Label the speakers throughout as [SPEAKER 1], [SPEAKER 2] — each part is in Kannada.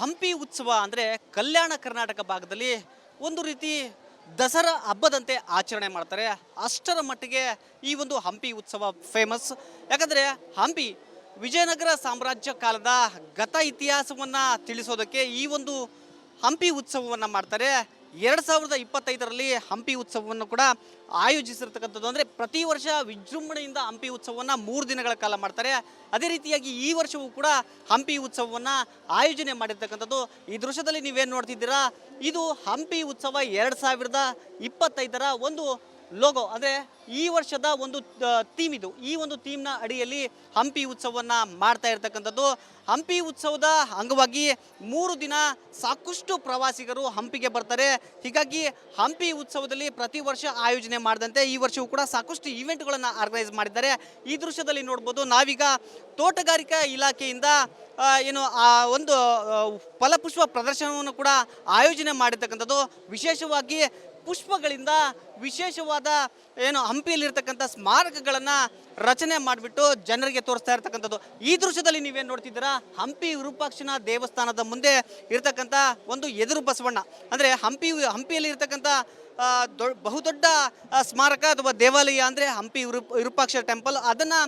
[SPEAKER 1] ಹಂಪಿ ಉತ್ಸವ ಅಂದರೆ ಕಲ್ಯಾಣ ಕರ್ನಾಟಕ ಭಾಗದಲ್ಲಿ ಒಂದು ರೀತಿ ದಸರಾ ಹಬ್ಬದಂತೆ ಆಚರಣೆ ಮಾಡ್ತಾರೆ. ಅಷ್ಟರ ಮಟ್ಟಿಗೆ ಈ ಒಂದು ಹಂಪಿ ಉತ್ಸವ ಫೇಮಸ್. ಯಾಕಂದರೆ ಹಂಪಿ ವಿಜಯನಗರ ಸಾಮ್ರಾಜ್ಯ ಕಾಲದ ಗತ ಇತಿಹಾಸವನ್ನು ತಿಳಿಸೋದಕ್ಕೆ ಈ ಒಂದು ಹಂಪಿ ಉತ್ಸವವನ್ನು ಮಾಡ್ತಾರೆ. 2025ರಲ್ಲಿ ಹಂಪಿ ಉತ್ಸವವನ್ನು ಕೂಡ ಆಯೋಜಿಸಿರ್ತಕ್ಕಂಥದ್ದು. ಅಂದರೆ ಪ್ರತಿ ವರ್ಷ ವಿಜೃಂಭಣೆಯಿಂದ ಹಂಪಿ ಉತ್ಸವವನ್ನು 3 ದಿನಗಳ ಕಾಲ ಮಾಡ್ತಾರೆ. ಅದೇ ರೀತಿಯಾಗಿ ಈ ವರ್ಷವೂ ಕೂಡ ಹಂಪಿ ಉತ್ಸವವನ್ನು ಆಯೋಜನೆ ಮಾಡಿರ್ತಕ್ಕಂಥದ್ದು. ಈ ದೃಶ್ಯದಲ್ಲಿ ನೀವೇನು ನೋಡ್ತಿದ್ದೀರಾ, ಇದು ಹಂಪಿ ಉತ್ಸವ 2025ರ ಒಂದು ಲೋಗೋ. ಅಂದರೆ ಈ ವರ್ಷದ ಒಂದು ಥೀಮ್ ಇದು. ಈ ಒಂದು ಥೀಮ್ನ ಅಡಿಯಲ್ಲಿ ಹಂಪಿ ಉತ್ಸವವನ್ನು ಮಾಡ್ತಾ ಇರ್ತಕ್ಕಂಥದ್ದು. ಹಂಪಿ ಉತ್ಸವದ ಅಂಗವಾಗಿ 3 ದಿನ ಸಾಕಷ್ಟು ಪ್ರವಾಸಿಗರು ಹಂಪಿಗೆ ಬರ್ತಾರೆ. ಹೀಗಾಗಿ ಹಂಪಿ ಉತ್ಸವದಲ್ಲಿ ಪ್ರತಿ ವರ್ಷ ಆಯೋಜನೆ ಮಾಡಿದಂತೆ ಈ ವರ್ಷವೂ ಕೂಡ ಸಾಕಷ್ಟು ಈವೆಂಟ್ಗಳನ್ನು ಆರ್ಗನೈಸ್ ಮಾಡಿದ್ದಾರೆ. ಈ ದೃಶ್ಯದಲ್ಲಿ ನೋಡ್ಬೋದು, ನಾವೀಗ ತೋಟಗಾರಿಕಾ ಇಲಾಖೆಯಿಂದ ಒಂದು ಫಲಪುಷ್ಪ ಪ್ರದರ್ಶನವನ್ನು ಕೂಡ ಆಯೋಜನೆ ಮಾಡಿರ್ತಕ್ಕಂಥದ್ದು. ವಿಶೇಷವಾಗಿ ಪುಷ್ಪಗಳಿಂದ ವಿಶೇಷವಾದ ಹಂಪಿಯಲ್ಲಿರ್ತಕ್ಕಂಥ ಸ್ಮಾರಕಗಳನ್ನು ರಚನೆ ಮಾಡಿಬಿಟ್ಟು ಜನರಿಗೆ ತೋರಿಸ್ತಾ ಇರ್ತಕ್ಕಂಥದ್ದು. ಈ ದೃಶ್ಯದಲ್ಲಿ ನೀವೇನು ನೋಡ್ತಿದ್ದೀರಾ, ಹಂಪಿ ವಿರೂಪಾಕ್ಷನ ದೇವಸ್ಥಾನದ ಮುಂದೆ ಇರ್ತಕ್ಕಂಥ ಒಂದು ಎದುರು ಬಸವಣ್ಣ. ಅಂದರೆ ಹಂಪಿಯಲ್ಲಿ ಇರ್ತಕ್ಕಂಥ ಬಹುದೊಡ್ಡ ಸ್ಮಾರಕ ಅಥವಾ ದೇವಾಲಯ ಅಂದರೆ ಹಂಪಿ ವಿರೂಪಾಕ್ಷ ಟೆಂಪಲ್. ಅದನ್ನು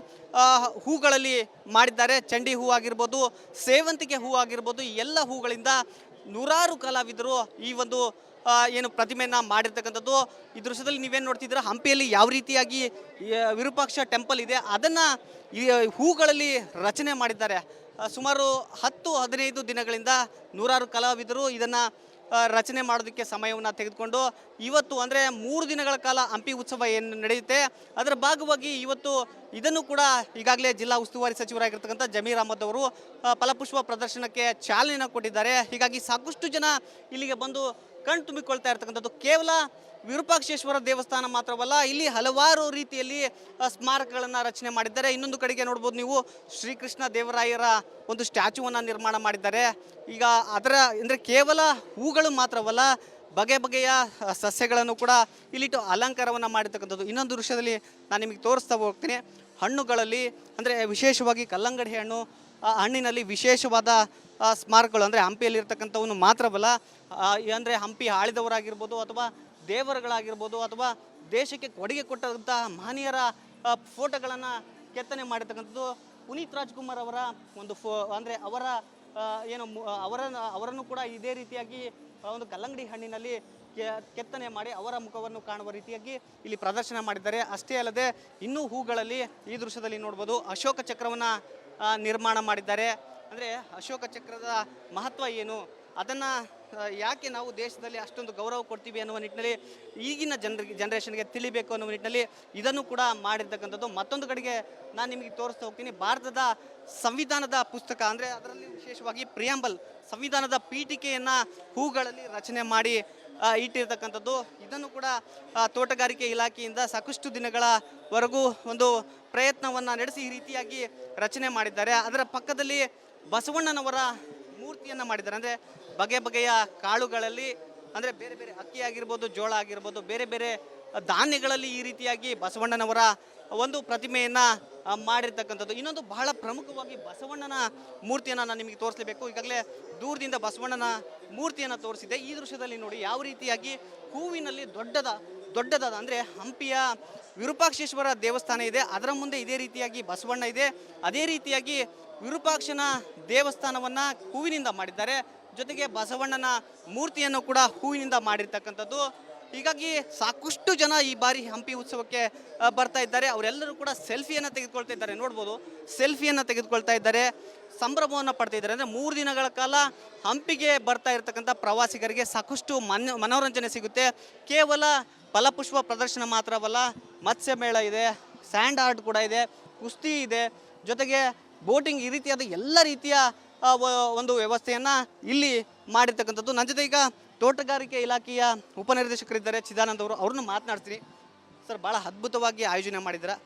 [SPEAKER 1] ಹೂಗಳಲ್ಲಿ ಮಾಡಿದ್ದಾರೆ. ಚಂಡಿ ಹೂ ಆಗಿರ್ಬೋದು, ಸೇವಂತಿಗೆ ಹೂ ಆಗಿರ್ಬೋದು, ಎಲ್ಲ ಹೂಗಳಿಂದ ನೂರಾರು ಕಲಾವಿದರು ಈ ಒಂದು ಪ್ರತಿಮೆಯನ್ನು ಮಾಡಿರ್ತಕ್ಕಂಥದ್ದು. ಈ ದೃಶ್ಯದಲ್ಲಿ ನೀವೇನು ನೋಡ್ತಿದ್ದೀರಾ, ಹಂಪಿಯಲ್ಲಿ ಯಾವ ರೀತಿಯಾಗಿ ವಿರೂಪಾಕ್ಷ ಟೆಂಪಲ್ ಇದೆ ಅದನ್ನು ಈ ಹೂಗಳಲ್ಲಿ ರಚನೆ ಮಾಡಿದ್ದಾರೆ. ಸುಮಾರು 10-15 ದಿನಗಳಿಂದ ನೂರಾರು ಕಲಾವಿದರು ಇದನ್ನು ರಚನೆ ಮಾಡೋದಕ್ಕೆ ಸಮಯವನ್ನು ತೆಗೆದುಕೊಂಡು ಇವತ್ತು ಅಂದರೆ 3 ದಿನಗಳ ಕಾಲ ಹಂಪಿ ಉತ್ಸವ ಏನು ನಡೆಯುತ್ತೆ ಅದರ ಭಾಗವಾಗಿ ಇವತ್ತು ಇದನ್ನು ಕೂಡ ಈಗಾಗಲೇ ಜಿಲ್ಲಾ ಉಸ್ತುವಾರಿ ಸಚಿವರಾಗಿರ್ತಕ್ಕಂಥ ಜಮೀರ್ ಅಹಮದ್ ಅವರು ಫಲಪುಷ್ಪ ಪ್ರದರ್ಶನಕ್ಕೆ ಚಾಲನೆಯನ್ನು ಕೊಟ್ಟಿದ್ದಾರೆ. ಹೀಗಾಗಿ ಸಾಕಷ್ಟು ಜನ ಇಲ್ಲಿಗೆ ಬಂದು ಕಣ್ ತುಂಬಿಕೊಳ್ತಾ ಇರ್ತಕ್ಕಂಥದ್ದು. ಕೇವಲ ವಿರೂಪಾಕ್ಷೇಶ್ವರ ದೇವಸ್ಥಾನ ಮಾತ್ರವಲ್ಲ, ಇಲ್ಲಿ ಹಲವಾರು ರೀತಿಯಲ್ಲಿ ಸ್ಮಾರಕಗಳನ್ನು ರಚನೆ ಮಾಡಿದ್ದಾರೆ. ಇನ್ನೊಂದು ಕಡೆಗೆ ನೋಡ್ಬೋದು ನೀವು, ಶ್ರೀಕೃಷ್ಣ ದೇವರಾಯರ ಒಂದು ಸ್ಟ್ಯಾಚ್ಯೂವನ್ನು ನಿರ್ಮಾಣ ಮಾಡಿದ್ದಾರೆ. ಈಗ ಅದರ ಅಂದರೆ ಕೇವಲ ಹೂಗಳು ಮಾತ್ರವಲ್ಲ, ಬಗೆ ಬಗೆಯ ಸಸ್ಯಗಳನ್ನು ಕೂಡ ಇಲ್ಲಿಟ್ಟು ಅಲಂಕಾರವನ್ನು ಮಾಡಿರ್ತಕ್ಕಂಥದ್ದು. ಇನ್ನೊಂದು ದೃಶ್ಯದಲ್ಲಿ ನಾನು ನಿಮಗೆ ತೋರಿಸ್ತಾ ಹೋಗ್ತೀನಿ. ಹಣ್ಣುಗಳಲ್ಲಿ ಅಂದರೆ ವಿಶೇಷವಾಗಿ ಕಲ್ಲಂಗಡಿ ಹಣ್ಣು, ಹಣ್ಣಿನಲ್ಲಿ ವಿಶೇಷವಾದ ಸ್ಮಾರಕಗಳು ಅಂದರೆ ಹಂಪಿಯಲ್ಲಿರ್ತಕ್ಕಂಥವನ್ನು ಮಾತ್ರವಲ್ಲ, ಅಂದರೆ ಹಂಪಿ ಆಳಿದವರಾಗಿರ್ಬೋದು ಅಥವಾ ದೇವರುಗಳಾಗಿರ್ಬೋದು ಅಥವಾ ದೇಶಕ್ಕೆ ಕೊಡುಗೆ ಕೊಟ್ಟಂಥ ಮಹನೀಯರ ಫೋಟೋಗಳನ್ನು ಕೆತ್ತನೆ ಮಾಡಿರ್ತಕ್ಕಂಥದ್ದು. ಪುನೀತ್ ರಾಜ್ಕುಮಾರ್ ಅವರ ಒಂದು ಅಂದರೆ ಅವರನ್ನು ಕೂಡ ಇದೇ ರೀತಿಯಾಗಿ ಒಂದು ಕಲ್ಲಂಗಡಿ ಹಣ್ಣಿನಲ್ಲಿ ಕೆತ್ತನೆ ಮಾಡಿ ಅವರ ಮುಖವನ್ನು ಕಾಣುವ ರೀತಿಯಾಗಿ ಇಲ್ಲಿ ಪ್ರದರ್ಶನ ಮಾಡಿದ್ದಾರೆ. ಅಷ್ಟೇ ಅಲ್ಲದೆ ಇನ್ನೂ ಹೂಗಳಲ್ಲಿ ಈ ದೃಶ್ಯದಲ್ಲಿ ನೋಡ್ಬೋದು ಅಶೋಕ ಚಕ್ರವನ್ನು ನಿರ್ಮಾಣ ಮಾಡಿದ್ದಾರೆ. ಅಂದರೆ ಅಶೋಕ ಚಕ್ರದ ಮಹತ್ವ ಏನು, ಅದನ್ನು ಯಾಕೆ ನಾವು ದೇಶದಲ್ಲಿ ಅಷ್ಟೊಂದು ಗೌರವ ಕೊಡ್ತೀವಿ ಅನ್ನುವ ನಿಟ್ಟಿನಲ್ಲಿ ಈಗಿನ ಜನರೇಷನ್ಗೆ ತಿಳಿಬೇಕು ಅನ್ನುವ ನಿಟ್ಟಿನಲ್ಲಿ ಇದನ್ನು ಕೂಡ ಮಾಡಿರ್ತಕ್ಕಂಥದ್ದು. ಮತ್ತೊಂದು ಕಡೆಗೆ ನಾನು ನಿಮಗೆ ತೋರಿಸ್ತಾ ಹೋಗ್ತೀನಿ, ಭಾರತದ ಸಂವಿಧಾನದ ಪುಸ್ತಕ ಅಂದರೆ ಅದರಲ್ಲಿ ವಿಶೇಷವಾಗಿ ಪ್ರಿಯಾಂಬಲ್ ಸಂವಿಧಾನದ ಪೀಠಿಕೆಯನ್ನು ಹೂಗಳಲ್ಲಿ ರಚನೆ ಮಾಡಿ ಇಟ್ಟಿರ್ತಕ್ಕಂಥದ್ದು. ಇದನ್ನು ಕೂಡ ತೋಟಗಾರಿಕೆ ಇಲಾಖೆಯಿಂದ ಸಾಕಷ್ಟು ದಿನಗಳವರೆಗೂ ಒಂದು ಪ್ರಯತ್ನವನ್ನು ನಡೆಸಿ ಈ ರೀತಿಯಾಗಿ ರಚನೆ ಮಾಡಿದ್ದಾರೆ. ಅದರ ಪಕ್ಕದಲ್ಲಿ ಬಸವಣ್ಣನವರ ಮೂರ್ತಿಯನ್ನು ಮಾಡಿದ್ದಾರೆ. ಅಂದರೆ ಬಗೆ ಬಗೆಯ ಕಾಳುಗಳಲ್ಲಿ ಅಂದರೆ ಬೇರೆ ಬೇರೆ ಅಕ್ಕಿ ಆಗಿರ್ಬೋದು, ಜೋಳ ಆಗಿರ್ಬೋದು, ಬೇರೆ ಬೇರೆ ಧಾನ್ಯಗಳಲ್ಲಿ ಈ ರೀತಿಯಾಗಿ ಬಸವಣ್ಣನವರ ಒಂದು ಪ್ರತಿಮೆಯನ್ನು ಮಾಡಿರ್ತಕ್ಕಂಥದ್ದು. ಇನ್ನೊಂದು ಬಹಳ ಪ್ರಮುಖವಾಗಿ ಬಸವಣ್ಣನ ಮೂರ್ತಿಯನ್ನು ನಾನು ನಿಮಗೆ ತೋರಿಸಲೇಬೇಕು. ಈಗಾಗಲೇ ದೂರದಿಂದ ಬಸವಣ್ಣನ ಮೂರ್ತಿಯನ್ನು ತೋರಿಸಿದೆ. ಈ ದೃಶ್ಯದಲ್ಲಿ ನೋಡಿ ಯಾವ ರೀತಿಯಾಗಿ ಹೂವಿನಲ್ಲಿ ದೊಡ್ಡದಾದ ಅಂದರೆ ಹಂಪಿಯ ವಿರೂಪಾಕ್ಷೇಶ್ವರ ದೇವಸ್ಥಾನ ಇದೆ, ಅದರ ಮುಂದೆ ಇದೇ ರೀತಿಯಾಗಿ ಬಸವಣ್ಣ ಇದೆ. ಅದೇ ರೀತಿಯಾಗಿ ವಿರೂಪಾಕ್ಷನ ದೇವಸ್ಥಾನವನ್ನು ಹೂವಿನಿಂದ ಮಾಡಿದ್ದಾರೆ. ಜೊತೆಗೆ ಬಸವಣ್ಣನ ಮೂರ್ತಿಯನ್ನು ಕೂಡ ಹೂವಿನಿಂದ ಮಾಡಿರ್ತಕ್ಕಂಥದ್ದು. ಹೀಗಾಗಿ ಸಾಕಷ್ಟು ಜನ ಈ ಬಾರಿ ಹಂಪಿ ಉತ್ಸವಕ್ಕೆ ಬರ್ತಾ ಇದ್ದಾರೆ. ಅವರೆಲ್ಲರೂ ಕೂಡ ಸೆಲ್ಫಿಯನ್ನು ತೆಗೆದುಕೊಳ್ತಾ ಇದ್ದಾರೆ. ನೋಡ್ಬೋದು, ಸೆಲ್ಫಿಯನ್ನು ತೆಗೆದುಕೊಳ್ತಾ ಇದ್ದಾರೆ, ಸಂಭ್ರಮವನ್ನು ಪಡ್ತಾ ಇದ್ದಾರೆ. ಅಂದರೆ 3 ದಿನಗಳ ಕಾಲ ಹಂಪಿಗೆ ಬರ್ತಾ ಇರತಕ್ಕಂಥ ಪ್ರವಾಸಿಗರಿಗೆ ಸಾಕಷ್ಟು ಮನೋರಂಜನೆ ಸಿಗುತ್ತೆ. ಕೇವಲ ಫಲಪುಷ್ಪ ಪ್ರದರ್ಶನ ಮಾತ್ರವಲ್ಲ, ಮತ್ಸ್ಯ ಮೇಳ ಇದೆ, ಸ್ಯಾಂಡ್ ಆರ್ಟ್ ಕೂಡ ಇದೆ, ಕುಸ್ತಿ ಇದೆ, ಜೊತೆಗೆ ಬೋಟಿಂಗ್, ಈ ರೀತಿಯಾದ ಎಲ್ಲ ರೀತಿಯ ಒಂದು ವ್ಯವಸ್ಥೆಯನ್ನು ಇಲ್ಲಿ ಮಾಡಿರ್ತಕ್ಕಂಥದ್ದು. ನನ್ನ ಜೊತೆ ಈಗ ತೋಟಗಾರಿಕೆ ಇಲಾಖೆಯ ಉಪನಿರ್ದೇಶಕರಿದ್ದಾರೆ ಚಿದಾನಂದ್ ಅವರು, ಅವ್ರನ್ನ ಮಾತನಾಡ್ತೀನಿ. ಸರ್, ಭಾಳ ಅದ್ಭುತವಾಗಿ ಆಯೋಜನೆ ಮಾಡಿದ್ದೀರಾ.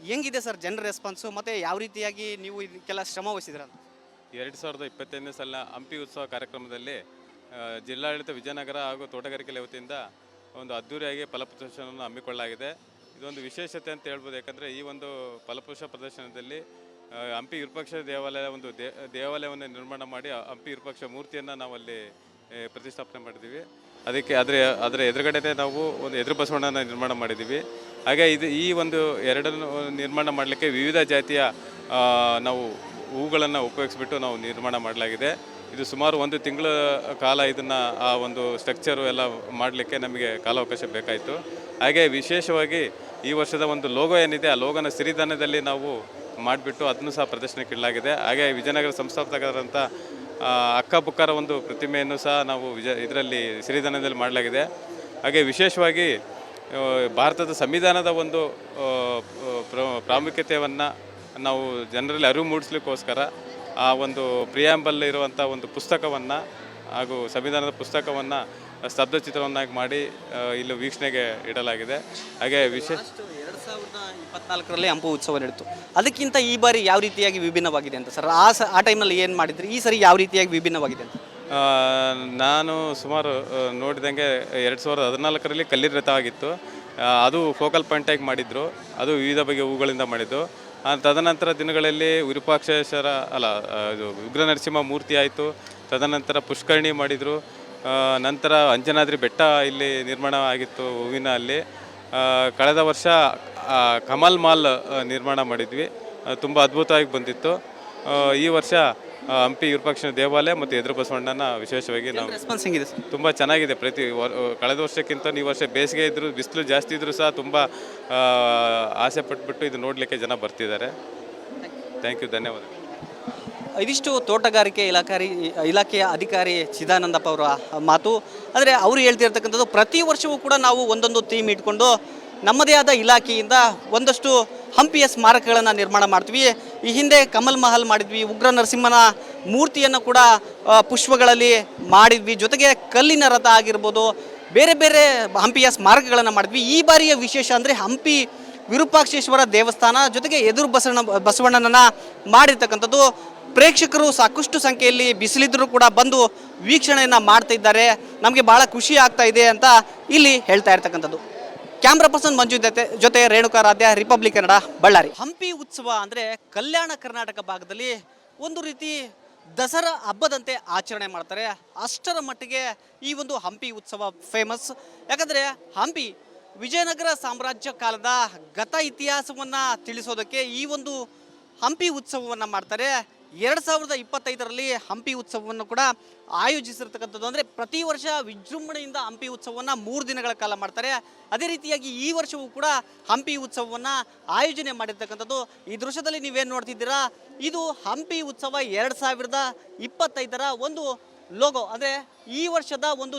[SPEAKER 1] ಹೆಂಗಿದೆ ಸರ್ ಜನರ ರೆಸ್ಪಾನ್ಸು, ಮತ್ತು ಯಾವ ರೀತಿಯಾಗಿ ನೀವು ಇದಕ್ಕೆಲ್ಲ ಶ್ರಮ ವಹಿಸಿದ್ದೀರ?
[SPEAKER 2] 2025ನೇ ಸಾಲಿನ ಹಂಪಿ ಉತ್ಸವ ಕಾರ್ಯಕ್ರಮದಲ್ಲಿ ಜಿಲ್ಲಾಡಳಿತ ವಿಜಯನಗರ ಹಾಗೂ ತೋಟಗಾರಿಕೆ ವತಿಯಿಂದ ಒಂದು ಅದ್ದೂರಿಯಾಗಿ ಫಲಪ್ರದರ್ಶನವನ್ನು ಹಮ್ಮಿಕೊಳ್ಳಲಾಗಿದೆ. ಇದೊಂದು ವಿಶೇಷತೆ ಅಂತ ಹೇಳ್ಬೋದು. ಯಾಕಂದರೆ ಈ ಒಂದು ಫಲಪುಷ್ಪ ಪ್ರದರ್ಶನದಲ್ಲಿ ಹಂಪಿ ವಿರೂಪಾಕ್ಷ ದೇವಾಲಯ ಒಂದು ದೇವಾಲಯವನ್ನು ನಿರ್ಮಾಣ ಮಾಡಿ ಹಂಪಿ ವಿರೂಪಾಕ್ಷ ಮೂರ್ತಿಯನ್ನು ನಾವಲ್ಲಿ ಪ್ರತಿಷ್ಠಾಪನೆ ಮಾಡಿದ್ದೀವಿ. ಅದಕ್ಕೆ ಅದರ ಎದುರುಗಡೆ ನಾವು ಒಂದು ಎದುರು ಬಸವಣ್ಣನ ನಿರ್ಮಾಣ ಮಾಡಿದ್ದೀವಿ. ಹಾಗೆ ಈ ಒಂದು ಎರಡನ್ನು ನಿರ್ಮಾಣ ಮಾಡಲಿಕ್ಕೆ ವಿವಿಧ ಜಾತಿಯ ನಾವು ಹೂಗಳನ್ನು ಉಪಯೋಗಿಸ್ಬಿಟ್ಟು ನಾವು ನಿರ್ಮಾಣ ಮಾಡಲಾಗಿದೆ. ಇದು ಸುಮಾರು 1 ತಿಂಗಳ ಕಾಲ ಇದನ್ನು ಆ ಒಂದು ಸ್ಟ್ರಕ್ಚರು ಎಲ್ಲ ಮಾಡಲಿಕ್ಕೆ ನಮಗೆ ಕಾಲಾವಕಾಶ ಬೇಕಾಯಿತು. ಹಾಗೆ ವಿಶೇಷವಾಗಿ ಈ ವರ್ಷದ ಒಂದು ಲೋಗೋ ಏನಿದೆ ಆ ಲೋಗೋನ ಸಿರಿಧಾನ್ಯದಲ್ಲಿ ನಾವು ಮಾಡಿಬಿಟ್ಟು ಅದನ್ನು ಸಹ ಪ್ರದರ್ಶನಕ್ಕೆ ಇಡಲಾಗಿದೆ. ಹಾಗೆ ವಿಜಯನಗರ ಸಂಸ್ಥಾಪಕರಾದಂಥ ಅಕ್ಕ ಬುಕ್ಕರ ಒಂದು ಪ್ರತಿಮೆಯನ್ನು ಸಹ ನಾವು ಇದರಲ್ಲಿ ಸಿರಿಧಾನ್ಯದಲ್ಲಿ ಮಾಡಲಾಗಿದೆ. ಹಾಗೆ ವಿಶೇಷವಾಗಿ ಭಾರತದ ಸಂವಿಧಾನದ ಒಂದು ಪ್ರಾಮುಖ್ಯತೆಯನ್ನು ನಾವು ಜನರಲ್ಲಿ ಅರಿವು ಮೂಡಿಸ್ಲಿಕ್ಕೋಸ್ಕರ ಆ ಒಂದು ಪ್ರಿಯಾಂಬಲ್ ಇರುವಂಥ ಒಂದು ಪುಸ್ತಕವನ್ನು ಹಾಗೂ ಸಂವಿಧಾನದ ಪುಸ್ತಕವನ್ನು ಸ್ತಬ್ಧ ಚಿತ್ರವನ್ನಾಗಿ ಮಾಡಿ ಇಲ್ಲಿ ವೀಕ್ಷಣೆಗೆ ಇಡಲಾಗಿದೆ. ಹಾಗೆ
[SPEAKER 1] 2024ರಲ್ಲಿ ಹಂಪಿ ಉತ್ಸವ ನಡೆಯಿತು. ಅದಕ್ಕಿಂತ ಈ ಬಾರಿ ಯಾವ ರೀತಿಯಾಗಿ ವಿಭಿನ್ನವಾಗಿದೆ ಅಂತ ಸರ್? ಆ ಟೈಮ್ನಲ್ಲಿ ಏನು ಮಾಡಿದ್ರಿ, ಈ ಸರಿ ಯಾವ ರೀತಿಯಾಗಿ ವಿಭಿನ್ನವಾಗಿದೆ ಅಂತ?
[SPEAKER 2] ನಾನು ಸುಮಾರು ನೋಡಿದಂಗೆ 2014ರಲ್ಲಿ ಕಲ್ಲಿನ ರಥ ಆಗಿತ್ತು. ಅದು ಫೋಕಲ್ ಪಾಯಿಂಟಾಗಿ ಮಾಡಿದ್ರು. ಅದು ವಿವಿಧ ಬಗೆಯ ಹೂಗಳಿಂದ ಮಾಡಿದ್ದು. ತದನಂತರ ದಿನಗಳಲ್ಲಿ ವಿರೂಪಾಕ್ಷೇಶ್ವರ ಇದು ಉಗ್ರ ನರಸಿಂಹ ಮೂರ್ತಿ ಆಯಿತು. ತದನಂತರ ಪುಷ್ಕರಣಿ ಮಾಡಿದರು. ನಂತರ ಅಂಜನಾದ್ರಿ ಬೆಟ್ಟ ಇಲ್ಲಿ ನಿರ್ಮಾಣ ಆಗಿತ್ತು ಹೂವಿನ ಅಲ್ಲಿ. ಕಳೆದ ವರ್ಷ ಕಮಲ್ ಮಾಲ್ ನಿರ್ಮಾಣ ಮಾಡಿದ್ವಿ. ತುಂಬ ಅದ್ಭುತವಾಗಿ ಬಂದಿತ್ತು. ಈ ವರ್ಷ ಹಂಪಿ ವಿರೂಪಾಕ್ಷ ದೇವಾಲಯ ಮತ್ತು ಎದುರು ಬಸವಣ್ಣನ ವಿಶೇಷವಾಗಿ ನಾವು
[SPEAKER 1] ರೆಸ್ಪಾನ್ಸ್ ಹೆಂಗಿದೆ ಸರ್?
[SPEAKER 2] ತುಂಬ ಚೆನ್ನಾಗಿದೆ. ಕಳೆದ ವರ್ಷಕ್ಕಿಂತ ಈ ವರ್ಷ ಬೇಸಿಗೆ ಇದ್ದರೂ ಬಿಸಿಲು ಜಾಸ್ತಿ ಇದ್ದರೂ ಸಹ ತುಂಬ ಆಸೆ ಪಟ್ಬಿಟ್ಟು ಇದು ನೋಡಲಿಕ್ಕೆ ಜನ ಬರ್ತಿದ್ದಾರೆ. ಥ್ಯಾಂಕ್ ಯು, ಧನ್ಯವಾದ.
[SPEAKER 1] ಇದಿಷ್ಟು ತೋಟಗಾರಿಕೆ ಇಲಾಖೆಯ ಅಧಿಕಾರಿ ಚಿದಾನಂದಪ್ಪ ಅವರ ಮಾತು. ಅಂದರೆ ಅವರು ಹೇಳ್ತಿರ್ತಕ್ಕಂಥದ್ದು ಪ್ರತಿ ವರ್ಷವೂ ಕೂಡ ನಾವು ಒಂದೊಂದು ಥೀಮ್ ಇಟ್ಕೊಂಡು ನಮ್ಮದೇ ಆದ ಇಲಾಖೆಯಿಂದ ಒಂದಷ್ಟು ಹಂಪಿಯ ಸ್ಮಾರಕಗಳನ್ನು ನಿರ್ಮಾಣ ಮಾಡ್ತೀವಿ. ಈ ಹಿಂದೆ ಕಮಲ್ ಮಹಲ್ ಮಾಡಿದ್ವಿ, ಉಗ್ರ ನರಸಿಂಹನ ಮೂರ್ತಿಯನ್ನು ಕೂಡ ಪುಷ್ಪಗಳಲ್ಲಿ ಮಾಡಿದ್ವಿ, ಜೊತೆಗೆ ಕಲ್ಲಿನ ರಥ ಆಗಿರ್ಬೋದು, ಬೇರೆ ಬೇರೆ ಹಂಪಿಯ ಸ್ಮಾರಕಗಳನ್ನು ಮಾಡಿದ್ವಿ. ಈ ಬಾರಿಯ ವಿಶೇಷ ಅಂದರೆ ಹಂಪಿ ವಿರೂಪಾಕ್ಷೇಶ್ವರ ದೇವಸ್ಥಾನ ಜೊತೆಗೆ ಎದುರು ಬಸವಣ್ಣನನ್ನು ಮಾಡಿರ್ತಕ್ಕಂಥದ್ದು. ಪ್ರೇಕ್ಷಕರು ಸಾಕಷ್ಟು ಸಂಖ್ಯೆಯಲ್ಲಿ ಬಿಸಿಲಿದ್ದರೂ ಕೂಡ ಬಂದು ವೀಕ್ಷಣೆಯನ್ನು ಮಾಡ್ತಾ ಇದ್ದಾರೆ. ನಮಗೆ ಭಾಳ ಖುಷಿ ಆಗ್ತಾ ಇದೆ ಅಂತ ಇಲ್ಲಿ ಹೇಳ್ತಾ ಇರ್ತಕ್ಕಂಥದ್ದು. ಕ್ಯಾಮ್ರಾ ಪರ್ಸನ್ ಮಂಜು ಜೊತೆ ರೇಣುಕಾರಾಧ್ಯ, ರಿಪಬ್ಲಿಕ್ ಕನ್ನಡ, ಬಳ್ಳಾರಿ. ಹಂಪಿ ಉತ್ಸವ ಅಂದರೆ ಕಲ್ಯಾಣ ಕರ್ನಾಟಕ ಭಾಗದಲ್ಲಿ ಒಂದು ರೀತಿ ದಸರಾ ಹಬ್ಬದಂತೆ ಆಚರಣೆ ಮಾಡ್ತಾರೆ. ಅಷ್ಟರ ಮಟ್ಟಿಗೆ ಈ ಒಂದು ಹಂಪಿ ಉತ್ಸವ ಫೇಮಸ್. ಯಾಕಂದರೆ ಹಂಪಿ ವಿಜಯನಗರ ಸಾಮ್ರಾಜ್ಯ ಕಾಲದ ಗತ ಇತಿಹಾಸವನ್ನು ತಿಳಿಸೋದಕ್ಕೆ ಈ ಒಂದು ಹಂಪಿ ಉತ್ಸವವನ್ನು ಮಾಡ್ತಾರೆ. 2025ರಲ್ಲಿ ಹಂಪಿ ಉತ್ಸವವನ್ನು ಕೂಡ ಆಯೋಜಿಸಿರ್ತಕ್ಕಂಥದ್ದು. ಅಂದರೆ ಪ್ರತಿ ವರ್ಷ ವಿಜೃಂಭಣೆಯಿಂದ ಹಂಪಿ ಉತ್ಸವವನ್ನು 3 ದಿನಗಳ ಕಾಲ ಮಾಡ್ತಾರೆ. ಅದೇ ರೀತಿಯಾಗಿ ಈ ವರ್ಷವೂ ಕೂಡ ಹಂಪಿ ಉತ್ಸವವನ್ನು ಆಯೋಜನೆ ಮಾಡಿರ್ತಕ್ಕಂಥದ್ದು. ಈ ದೃಶ್ಯದಲ್ಲಿ ನೀವೇನು ನೋಡ್ತಿದ್ದೀರಾ, ಇದು ಹಂಪಿ ಉತ್ಸವ 2025ರ ಒಂದು ಲೋಗೋ. ಅಂದರೆ ಈ ವರ್ಷದ ಒಂದು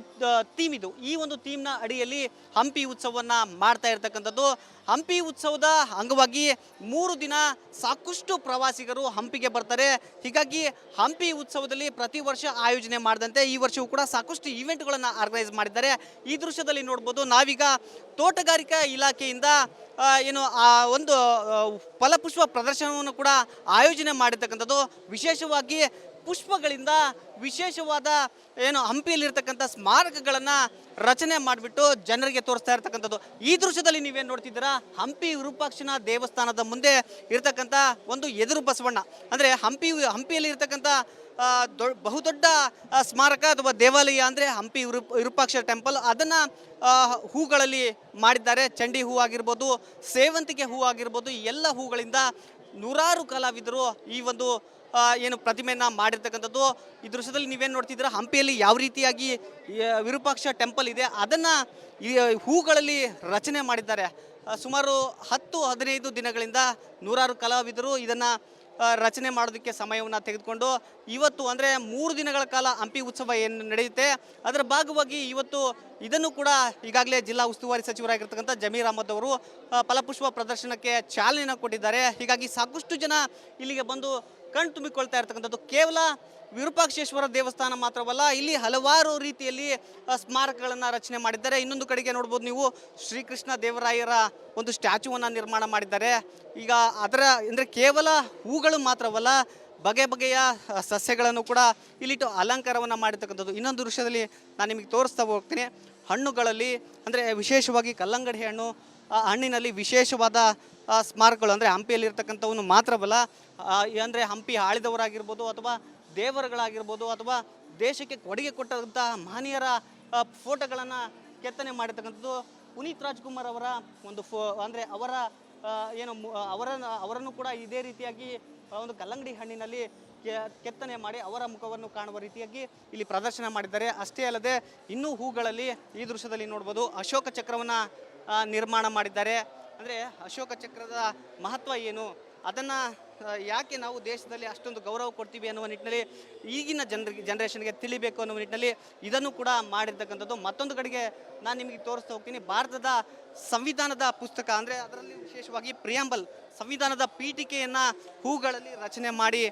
[SPEAKER 1] ಥೀಮ್ ಇದು. ಈ ಒಂದು ಥೀಮ್ನ ಅಡಿಯಲ್ಲಿ ಹಂಪಿ ಉತ್ಸವವನ್ನು ಮಾಡ್ತಾ ಇರ್ತಕ್ಕಂಥದ್ದು. ಹಂಪಿ ಉತ್ಸವದ ಅಂಗವಾಗಿ 3 ದಿನ ಸಾಕಷ್ಟು ಪ್ರವಾಸಿಗರು ಹಂಪಿಗೆ ಬರ್ತಾರೆ. ಹೀಗಾಗಿ ಹಂಪಿ ಉತ್ಸವದಲ್ಲಿ ಪ್ರತಿ ವರ್ಷ ಆಯೋಜನೆ ಮಾಡಿದಂತೆ ಈ ವರ್ಷವೂ ಕೂಡ ಸಾಕಷ್ಟು ಇವೆಂಟ್ಗಳನ್ನು ಆರ್ಗನೈಸ್ ಮಾಡಿದ್ದಾರೆ. ಈ ದೃಶ್ಯದಲ್ಲಿ ನೋಡ್ಬೋದು, ನಾವೀಗ ತೋಟಗಾರಿಕಾ ಇಲಾಖೆಯಿಂದ ಒಂದು ಫಲಪುಷ್ಪ ಪ್ರದರ್ಶನವನ್ನು ಕೂಡ ಆಯೋಜನೆ ಮಾಡಿರ್ತಕ್ಕಂಥದ್ದು. ವಿಶೇಷವಾಗಿ ಪುಷ್ಪಗಳಿಂದ ವಿಶೇಷವಾದ ಹಂಪಿಯಲ್ಲಿರ್ತಕ್ಕಂಥ ಸ್ಮಾರಕಗಳನ್ನು ರಚನೆ ಮಾಡಿಬಿಟ್ಟು ಜನರಿಗೆ ತೋರಿಸ್ತಾ ಇರ್ತಕ್ಕಂಥದ್ದು. ಈ ದೃಶ್ಯದಲ್ಲಿ ನೀವೇನು ನೋಡ್ತಿದ್ದೀರಾ, ಹಂಪಿ ವಿರೂಪಾಕ್ಷನ ದೇವಸ್ಥಾನದ ಮುಂದೆ ಇರ್ತಕ್ಕಂಥ ಒಂದು ಎದುರು ಬಸವಣ್ಣ. ಅಂದರೆ ಹಂಪಿಯಲ್ಲಿ ಇರ್ತಕ್ಕಂಥ ಬಹುದೊಡ್ಡ ಸ್ಮಾರಕ ಅಥವಾ ದೇವಾಲಯ ಅಂದರೆ ಹಂಪಿ ವಿರೂಪಾಕ್ಷ ಟೆಂಪಲ್. ಅದನ್ನು ಹೂಗಳಲ್ಲಿ ಮಾಡಿದ್ದಾರೆ. ಚಂಡಿ ಹೂ ಆಗಿರ್ಬೋದು, ಸೇವಂತಿಗೆ ಹೂ ಆಗಿರ್ಬೋದು, ಎಲ್ಲ ಹೂಗಳಿಂದ ನೂರಾರು ಕಲಾವಿದರು ಈ ಒಂದು ಪ್ರತಿಮೆಯನ್ನು ಮಾಡಿರ್ತಕ್ಕಂಥದ್ದು. ಈ ದೃಶ್ಯದಲ್ಲಿ ನೀವೇನು ನೋಡ್ತಿದ್ದೀರಾ, ಹಂಪಿಯಲ್ಲಿ ಯಾವ ರೀತಿಯಾಗಿ ವಿರೂಪಾಕ್ಷ ಟೆಂಪಲ್ ಇದೆ ಅದನ್ನು ಈ ಹೂಗಳಲ್ಲಿ ರಚನೆ ಮಾಡಿದ್ದಾರೆ. ಸುಮಾರು 10-15 ದಿನಗಳಿಂದ ನೂರಾರು ಕಲಾವಿದರು ಇದನ್ನು ರಚನೆ ಮಾಡೋದಕ್ಕೆ ಸಮಯವನ್ನು ತೆಗೆದುಕೊಂಡು ಇವತ್ತು ಅಂದರೆ 3 ದಿನಗಳ ಕಾಲ ಹಂಪಿ ಉತ್ಸವ ಏನು ನಡೆಯುತ್ತೆ ಅದರ ಭಾಗವಾಗಿ ಇವತ್ತು ಇದನ್ನು ಕೂಡ ಈಗಾಗಲೇ ಜಿಲ್ಲಾ ಉಸ್ತುವಾರಿ ಸಚಿವರಾಗಿರ್ತಕ್ಕಂಥ ಜಮೀರ್ ಅಹಮದ್ ಅವರು ಫಲಪುಷ್ಪ ಪ್ರದರ್ಶನಕ್ಕೆ ಚಾಲನೆಯನ್ನು ಕೊಟ್ಟಿದ್ದಾರೆ. ಹೀಗಾಗಿ ಸಾಕಷ್ಟು ಜನ ಇಲ್ಲಿಗೆ ಬಂದು ಕಣ್ ತುಂಬಿಕೊಳ್ತಾ ಇರ್ತಕ್ಕಂಥದ್ದು. ಕೇವಲ ವಿರೂಪಾಕ್ಷೇಶ್ವರ ದೇವಸ್ಥಾನ ಮಾತ್ರವಲ್ಲ, ಇಲ್ಲಿ ಹಲವಾರು ರೀತಿಯಲ್ಲಿ ಸ್ಮಾರಕಗಳನ್ನು ರಚನೆ ಮಾಡಿದ್ದಾರೆ. ಇನ್ನೊಂದು ಕಡೆಗೆ ನೋಡ್ಬೋದು ನೀವು, ಶ್ರೀಕೃಷ್ಣ ದೇವರಾಯರ ಒಂದು ಸ್ಟ್ಯಾಚ್ಯೂವನ್ನು ನಿರ್ಮಾಣ ಮಾಡಿದ್ದಾರೆ. ಈಗ ಅದರ ಅಂದರೆ ಕೇವಲ ಹೂಗಳು ಮಾತ್ರವಲ್ಲ, ಬಗೆ ಬಗೆಯ ಸಸ್ಯಗಳನ್ನು ಕೂಡ ಇಲ್ಲಿಟ್ಟು ಅಲಂಕಾರವನ್ನು ಮಾಡಿರ್ತಕ್ಕಂಥದ್ದು. ಇನ್ನೊಂದು ದೃಶ್ಯದಲ್ಲಿ ನಾನು ನಿಮಗೆ ತೋರಿಸ್ತಾ ಹೋಗ್ತೀನಿ. ಹಣ್ಣುಗಳಲ್ಲಿ ಅಂದರೆ ವಿಶೇಷವಾಗಿ ಕಲ್ಲಂಗಡಿ ಹಣ್ಣು, ಆ ಹಣ್ಣಿನಲ್ಲಿ ವಿಶೇಷವಾದ ಸ್ಮಾರಕಗಳು ಅಂದರೆ ಹಂಪಿಯಲ್ಲಿರ್ತಕ್ಕಂಥವನ್ನು ಮಾತ್ರವಲ್ಲ, ಅಂದರೆ ಹಂಪಿ ಆಳಿದವರಾಗಿರ್ಬೋದು ಅಥವಾ ದೇವರುಗಳಾಗಿರ್ಬೋದು ಅಥವಾ ದೇಶಕ್ಕೆ ಕೊಡುಗೆ ಕೊಟ್ಟಂಥ ಮಹನೀಯರ ಫೋಟೋಗಳನ್ನು ಕೆತ್ತನೆ ಮಾಡಿರ್ತಕ್ಕಂಥದ್ದು. ಪುನೀತ್ ರಾಜ್ಕುಮಾರ್ ಅವರ ಒಂದು ಅಂದರೆ ಅವರ ಏನು ಅವರನ್ನು ಕೂಡ ಇದೇ ರೀತಿಯಾಗಿ ಒಂದು ಕಲ್ಲಂಗಡಿ ಹಣ್ಣಿನಲ್ಲಿ ಕೆತ್ತನೆ ಮಾಡಿ ಅವರ ಮುಖವನ್ನು ಕಾಣುವ ರೀತಿಯಾಗಿ ಇಲ್ಲಿ ಪ್ರದರ್ಶನ ಮಾಡಿದ್ದಾರೆ. ಅಷ್ಟೇ ಅಲ್ಲದೆ ಇನ್ನೂ ಹೂಗಳಲ್ಲಿ ಈ ದೃಶ್ಯದಲ್ಲಿ ನೋಡ್ಬೋದು ಅಶೋಕ ಚಕ್ರವನ್ನು ನಿರ್ಮಾಣ ಮಾಡಿದ್ದಾರೆ. ಅಂದರೆ ಅಶೋಕ ಚಕ್ರದ ಮಹತ್ವ ಏನು, ಅದನ್ನು ಯಾಕೆ ನಾವು ದೇಶದಲ್ಲಿ ಅಷ್ಟೊಂದು ಗೌರವ ಕೊಡ್ತೀವಿ ಅನ್ನುವ ನಿಟ್ಟಿನಲ್ಲಿ ಈಗಿನ ಜನರೇಷನ್ಗೆ ತಿಳಿಬೇಕು ಅನ್ನುವ ನಿಟ್ಟಿನಲ್ಲಿ ಇದನ್ನು ಕೂಡ ಮಾಡಿರ್ತಕ್ಕಂಥದ್ದು. ಮತ್ತೊಂದು ಕಡೆಗೆ ನಾನು ನಿಮಗೆ ತೋರಿಸ್ತಾ ಹೋಗ್ತೀನಿ, ಭಾರತದ ಸಂವಿಧಾನದ ಪುಸ್ತಕ ಅಂದರೆ ಅದರಲ್ಲಿ ವಿಶೇಷವಾಗಿ ಪ್ರಿಯಾಂಬಲ್ ಸಂವಿಧಾನದ ಪೀಠಿಕೆಯನ್ನು ಹೂಗಳಲ್ಲಿ ರಚನೆ ಮಾಡಿ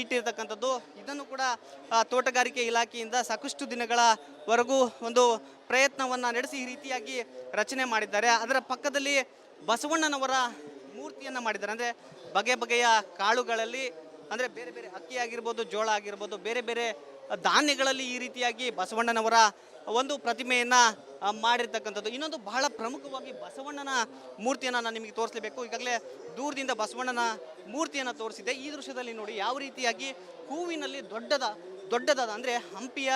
[SPEAKER 1] ಇಟ್ಟಿರ್ತಕ್ಕಂಥದ್ದು. ಇದನ್ನು ಕೂಡ ತೋಟಗಾರಿಕೆ ಇಲಾಖೆಯಿಂದ ಸಾಕಷ್ಟು ದಿನಗಳವರೆಗೂ ಒಂದು ಪ್ರಯತ್ನವನ್ನು ನಡೆಸಿ ಈ ರೀತಿಯಾಗಿ ರಚನೆ ಮಾಡಿದ್ದಾರೆ. ಅದರ ಪಕ್ಕದಲ್ಲಿ ಬಸವಣ್ಣನವರ ಮೂರ್ತಿಯನ್ನು ಮಾಡಿದ್ದಾರೆ. ಅಂದರೆ ಬಗೆ ಬಗೆಯ ಕಾಳುಗಳಲ್ಲಿ ಅಂದರೆ ಬೇರೆ ಬೇರೆ ಅಕ್ಕಿ ಆಗಿರ್ಬೋದು, ಜೋಳ ಆಗಿರ್ಬೋದು, ಬೇರೆ ಬೇರೆ ಧಾನ್ಯಗಳಲ್ಲಿ ಈ ರೀತಿಯಾಗಿ ಬಸವಣ್ಣನವರ ಒಂದು ಪ್ರತಿಮೆಯನ್ನು ಮಾಡಿರ್ತಕ್ಕಂಥದ್ದು. ಇನ್ನೊಂದು ಬಹಳ ಪ್ರಮುಖವಾಗಿ ಬಸವಣ್ಣನ ಮೂರ್ತಿಯನ್ನು ನಾನು ನಿಮಗೆ ತೋರಿಸಲೇಬೇಕು. ಈಗಾಗಲೇ ದೂರದಿಂದ ಬಸವಣ್ಣನ ಮೂರ್ತಿಯನ್ನು ತೋರಿಸಿದೆ. ಈ ದೃಶ್ಯದಲ್ಲಿ ನೋಡಿ ಯಾವ ರೀತಿಯಾಗಿ ಹೂವಿನಲ್ಲಿ ದೊಡ್ಡದಾದ ಅಂದರೆ ಹಂಪಿಯ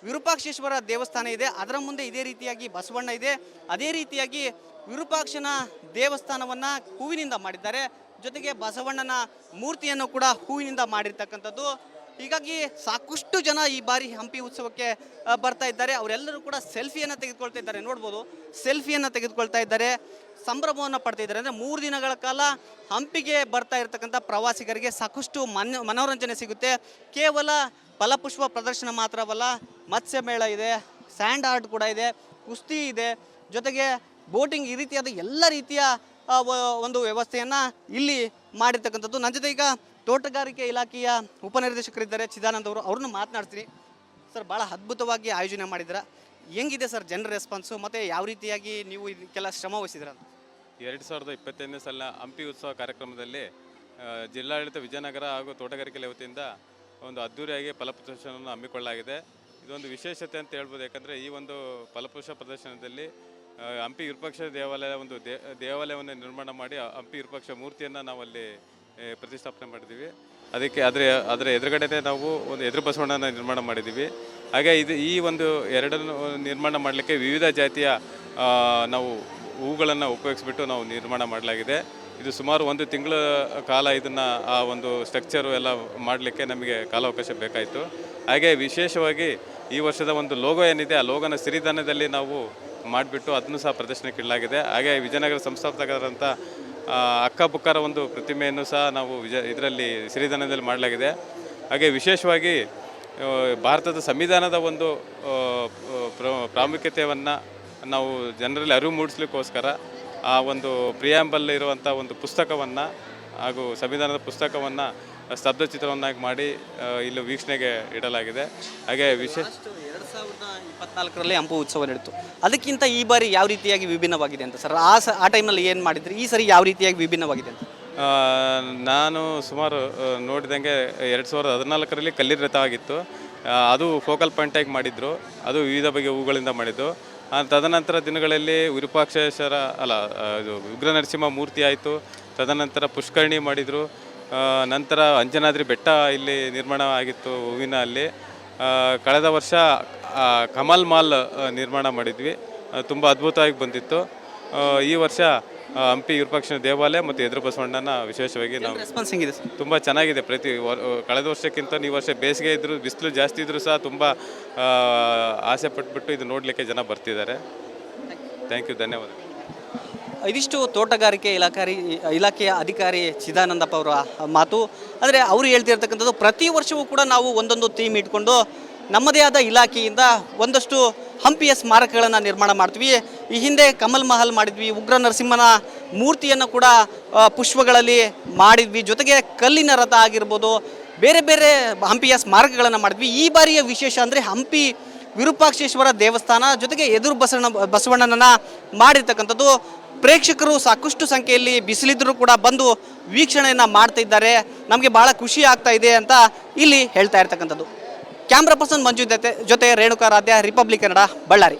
[SPEAKER 1] ವಿರೂಪಾಕ್ಷೇಶ್ವರ ದೇವಸ್ಥಾನ ಇದೆ, ಅದರ ಮುಂದೆ ಇದೇ ರೀತಿಯಾಗಿ ಬಸವಣ್ಣ ಇದೆ. ಅದೇ ರೀತಿಯಾಗಿ ವಿರೂಪಾಕ್ಷನ ದೇವಸ್ಥಾನವನ್ನು ಹೂವಿನಿಂದ ಮಾಡಿದ್ದಾರೆ. ಜೊತೆಗೆ ಬಸವಣ್ಣನ ಮೂರ್ತಿಯನ್ನು ಕೂಡ ಹೂವಿನಿಂದ ಮಾಡಿರ್ತಕ್ಕಂಥದ್ದು. ಹೀಗಾಗಿ ಸಾಕಷ್ಟು ಜನ ಈ ಬಾರಿ ಹಂಪಿ ಉತ್ಸವಕ್ಕೆ ಬರ್ತಾ ಇದ್ದಾರೆ. ಅವರೆಲ್ಲರೂ ಕೂಡ ಸೆಲ್ಫಿಯನ್ನು ತೆಗೆದುಕೊಳ್ತಾ ಇದ್ದಾರೆ. ನೋಡ್ಬೋದು ಸೆಲ್ಫಿಯನ್ನು ತೆಗೆದುಕೊಳ್ತಾ ಇದ್ದಾರೆ, ಸಂಭ್ರಮವನ್ನು ಪಡ್ತಾ ಇದ್ದಾರೆ. ಅಂದರೆ 3 ದಿನಗಳ ಕಾಲ ಹಂಪಿಗೆ ಬರ್ತಾ ಇರತಕ್ಕಂಥ ಪ್ರವಾಸಿಗರಿಗೆ ಸಾಕಷ್ಟು ಮನೋರಂಜನೆ ಸಿಗುತ್ತೆ. ಕೇವಲ ಫಲಪುಷ್ಪ ಪ್ರದರ್ಶನ ಮಾತ್ರವಲ್ಲ, ಮತ್ಸ್ಯ ಮೇಳ ಇದೆ, ಸ್ಯಾಂಡ್ ಆರ್ಟ್ ಕೂಡ ಇದೆ, ಕುಸ್ತಿ ಇದೆ, ಜೊತೆಗೆ ಬೋಟಿಂಗ್, ಈ ರೀತಿಯಾದ ಎಲ್ಲ ರೀತಿಯ ಒಂದು ವ್ಯವಸ್ಥೆಯನ್ನು ಇಲ್ಲಿ ಮಾಡಿರ್ತಕ್ಕಂಥದ್ದು. ನನ್ನ ಜೊತೆ ಈಗ ತೋಟಗಾರಿಕೆ ಇಲಾಖೆಯ ಉಪನಿರ್ದೇಶಕರಿದ್ದಾರೆ ಚಿದಾನಂದ್ ಅವರು, ಅವ್ರನ್ನ ಮಾತನಾಡ್ತೀನಿ. ಸರ್, ಭಾಳ ಅದ್ಭುತವಾಗಿ ಆಯೋಜನೆ ಮಾಡಿದ್ದೀರಾ. ಹೆಂಗಿದೆ ಸರ್ ಜನರ ರೆಸ್ಪಾನ್ಸು, ಮತ್ತು ಯಾವ ರೀತಿಯಾಗಿ ನೀವು ಇದಕ್ಕೆಲ್ಲ ಶ್ರಮ ವಹಿಸಿದ್ದೀರ?
[SPEAKER 2] 2025ನೇ ಸಾಲಿನ ಹಂಪಿ ಉತ್ಸವ ಕಾರ್ಯಕ್ರಮದಲ್ಲಿ ಜಿಲ್ಲಾಡಳಿತ ವಿಜಯನಗರ ಹಾಗೂ ತೋಟಗಾರಿಕೆ ವತಿಯಿಂದ ಒಂದು ಅದ್ದೂರಿಯಾಗಿ ಫಲಪ್ರದರ್ಶನವನ್ನು ಹಮ್ಮಿಕೊಳ್ಳಲಾಗಿದೆ. ಇದೊಂದು ವಿಶೇಷತೆ ಅಂತ ಹೇಳ್ಬೋದು. ಯಾಕಂದರೆ ಈ ಒಂದು ಫಲಪುಷ್ಪ ಪ್ರದರ್ಶನದಲ್ಲಿ ಹಂಪಿ ವಿರೂಪಾಕ್ಷ ದೇವಾಲಯ ಒಂದು ದೇವಾಲಯವನ್ನು ನಿರ್ಮಾಣ ಮಾಡಿ ಹಂಪಿ ವಿರೂಪಾಕ್ಷ ಮೂರ್ತಿಯನ್ನು ನಾವಲ್ಲಿ ಪ್ರತಿಷ್ಠಾಪನೆ ಮಾಡಿದ್ದೀವಿ. ಅದಕ್ಕೆ ಅದರ ಎದುರುಗಡೆ ನಾವು ಒಂದು ಎದುರು ಬಸವಣ್ಣನ ನಿರ್ಮಾಣ ಮಾಡಿದ್ದೀವಿ. ಹಾಗೆ ಈ ಒಂದು ಎರಡನ್ನು ನಿರ್ಮಾಣ ಮಾಡಲಿಕ್ಕೆ ವಿವಿಧ ಜಾತಿಯ ನಾವು ಹೂಗಳನ್ನು ಉಪಯೋಗಿಸ್ಬಿಟ್ಟು ನಾವು ನಿರ್ಮಾಣ ಮಾಡಲಾಗಿದೆ. ಇದು ಸುಮಾರು 1 ತಿಂಗಳ ಕಾಲ ಇದನ್ನು ಆ ಒಂದು ಸ್ಟ್ರಕ್ಚರು ಎಲ್ಲ ಮಾಡಲಿಕ್ಕೆ ನಮಗೆ ಕಾಲಾವಕಾಶ ಬೇಕಾಯಿತು. ಹಾಗೆ ವಿಶೇಷವಾಗಿ ಈ ವರ್ಷದ ಒಂದು ಲೋಗೋ ಏನಿದೆ, ಆ ಲೋಗೋನ ಸಿರಿಧಾನ್ಯದಲ್ಲಿ ನಾವು ಮಾಡಿಬಿಟ್ಟು ಅದನ್ನು ಸಹ ಪ್ರದರ್ಶನಕ್ಕೆ ಇಡಲಾಗಿದೆ. ಹಾಗೆ ವಿಜಯನಗರ ಸಂಸ್ಥಾಪಕರಾದಂಥ ಅಕ್ಕ ಬುಕ್ಕರ ಒಂದು ಪ್ರತಿಮೆಯನ್ನು ಸಹ ನಾವು ಇದರಲ್ಲಿ ಸಿರಿಧಾನ್ಯದಲ್ಲಿ ಮಾಡಲಾಗಿದೆ. ಹಾಗೆ ವಿಶೇಷವಾಗಿ ಭಾರತದ ಸಂವಿಧಾನದ ಒಂದು ಪ್ರಾಮುಖ್ಯತೆಯನ್ನು ನಾವು ಜನರಲ್ಲಿ ಅರಿವು ಮೂಡಿಸ್ಲಿಕ್ಕೋಸ್ಕರ ಆ ಒಂದು ಪ್ರಿಯಾಂಬಲ್ ಇರುವಂಥ ಒಂದು ಪುಸ್ತಕವನ್ನು ಹಾಗೂ ಸಂವಿಧಾನದ ಪುಸ್ತಕವನ್ನು ಸ್ತಬ್ಧಚಿತ್ರವನ್ನಾಗಿ ಮಾಡಿ ಇಲ್ಲಿ ವೀಕ್ಷಣೆಗೆ ಇಡಲಾಗಿದೆ. ಹಾಗೆ
[SPEAKER 1] 2024ರಲ್ಲಿ ಹಂಪಿ ಉತ್ಸವ ನಡೆಯಿತು. ಅದಕ್ಕಿಂತ ಈ ಬಾರಿ ಯಾವ ರೀತಿಯಾಗಿ ವಿಭಿನ್ನವಾಗಿದೆ ಅಂತ ಸರ್? ಆ ಟೈಮಲ್ಲಿ ಏನು ಮಾಡಿದ್ರಿ, ಈ ಸರಿ ಯಾವ ರೀತಿಯಾಗಿ ವಿಭಿನ್ನವಾಗಿದೆ ಅಂತ?
[SPEAKER 2] ನಾನು ಸುಮಾರು ನೋಡಿದಂಗೆ 2014ರಲ್ಲಿ ಕಲ್ಲಿನ ರಥ ಆಗಿತ್ತು. ಅದು ಫೋಕಲ್ ಪಾಯಿಂಟಾಗಿ ಮಾಡಿದ್ರು. ಅದು ವಿವಿಧ ಬಗೆಯ ಹೂಗಳಿಂದ ಮಾಡಿದ್ದು. ತದನಂತರ ದಿನಗಳಲ್ಲಿ ವಿರೂಪಾಕ್ಷೇಶ್ವರ ಇದು ಉಗ್ರ ನರಸಿಂಹ ಮೂರ್ತಿ ಆಯಿತು. ತದನಂತರ ಪುಷ್ಕರಣಿ ಮಾಡಿದರು. ನಂತರ ಅಂಜನಾದ್ರಿ ಬೆಟ್ಟ ಇಲ್ಲಿ ನಿರ್ಮಾಣ ಆಗಿತ್ತು ಹೂವಿನ ಅಲ್ಲಿ. ಕಳೆದ ವರ್ಷ ಕಮಲ್ ಮಾಲ್ ನಿರ್ಮಾಣ ಮಾಡಿದ್ವಿ, ತುಂಬ ಅದ್ಭುತವಾಗಿ ಬಂದಿತ್ತು. ಈ ವರ್ಷ ಹಂಪಿ ವಿರೂಪಾಕ್ಷ ದೇವಾಲಯ ಮತ್ತು ಎದುರು ಬಸವಣ್ಣನ ವಿಶೇಷವಾಗಿ ನಾವು
[SPEAKER 1] ರೆಸ್ಪಾನ್ಸ್ ಹೆಂಗಿದೆ ಸರ್?
[SPEAKER 2] ತುಂಬ ಚೆನ್ನಾಗಿದೆ. ಕಳೆದ ವರ್ಷಕ್ಕಿಂತ ಈ ವರ್ಷ ಬೇಸಿಗೆ ಇದ್ದರೂ ಬಿಸಿಲು ಜಾಸ್ತಿ ಇದ್ದರೂ ಸಹ ತುಂಬ ಆಸೆ ಪಟ್ಬಿಟ್ಟು ಇದು ನೋಡಲಿಕ್ಕೆ ಜನ ಬರ್ತಿದ್ದಾರೆ. ಥ್ಯಾಂಕ್ ಯು, ಧನ್ಯವಾದಗಳು.
[SPEAKER 1] ಇದಿಷ್ಟು ತೋಟಗಾರಿಕೆ ಇಲಾಖೆಯ ಅಧಿಕಾರಿ ಚಿದಾನಂದಪ್ಪ ಅವರ ಮಾತು. ಅಂದರೆ ಅವರು ಹೇಳ್ತಿರ್ತಕ್ಕಂಥದ್ದು, ಪ್ರತಿ ವರ್ಷವೂ ಕೂಡ ನಾವು ಒಂದೊಂದು ಥೀಮ್ ಇಟ್ಕೊಂಡು ನಮ್ಮದೇ ಆದ ಇಲಾಖೆಯಿಂದ ಒಂದಷ್ಟು ಹಂಪಿಯ ಸ್ಮಾರಕಗಳನ್ನು ನಿರ್ಮಾಣ ಮಾಡ್ತೀವಿ. ಈ ಹಿಂದೆ ಕಮಲ್ ಮಹಲ್ ಮಾಡಿದ್ವಿ, ಉಗ್ರ ನರಸಿಂಹನ ಮೂರ್ತಿಯನ್ನು ಕೂಡ ಪುಷ್ಪಗಳಲ್ಲಿ ಮಾಡಿದ್ವಿ, ಜೊತೆಗೆ ಕಲ್ಲಿನ ರಥ ಆಗಿರ್ಬೋದು, ಬೇರೆ ಬೇರೆ ಹಂಪಿಯ ಸ್ಮಾರಕಗಳನ್ನು ಮಾಡಿದ್ವಿ. ಈ ಬಾರಿಯ ವಿಶೇಷ ಅಂದರೆ ಹಂಪಿ ವಿರೂಪಾಕ್ಷೇಶ್ವರ ದೇವಸ್ಥಾನ ಜೊತೆಗೆ ಎದುರು ಬಸವಣ್ಣನನ್ನು ಮಾಡಿರ್ತಕ್ಕಂಥದ್ದು. ಪ್ರೇಕ್ಷಕರು ಸಾಕಷ್ಟು ಸಂಖ್ಯೆಯಲ್ಲಿ ಬಿಸಿಲಿದ್ದರೂ ಕೂಡ ಬಂದು ವೀಕ್ಷಣೆಯನ್ನು ಮಾಡ್ತಾ ಇದ್ದಾರೆ. ನಮಗೆ ಭಾಳ ಖುಷಿ ಆಗ್ತಾ ಇದೆ ಅಂತ ಇಲ್ಲಿ ಹೇಳ್ತಾ ಇರ್ತಕ್ಕಂಥದ್ದು. ಕ್ಯಾಮ್ರಾ ಪರ್ಸನ್ ಮಂಜು ಜೊತೆ ರೇಣುಕಾರಾಧ್ಯ, ರಿಪಬ್ಲಿಕ್ ಕನ್ನಡ, ಬಳ್ಳಾರಿ.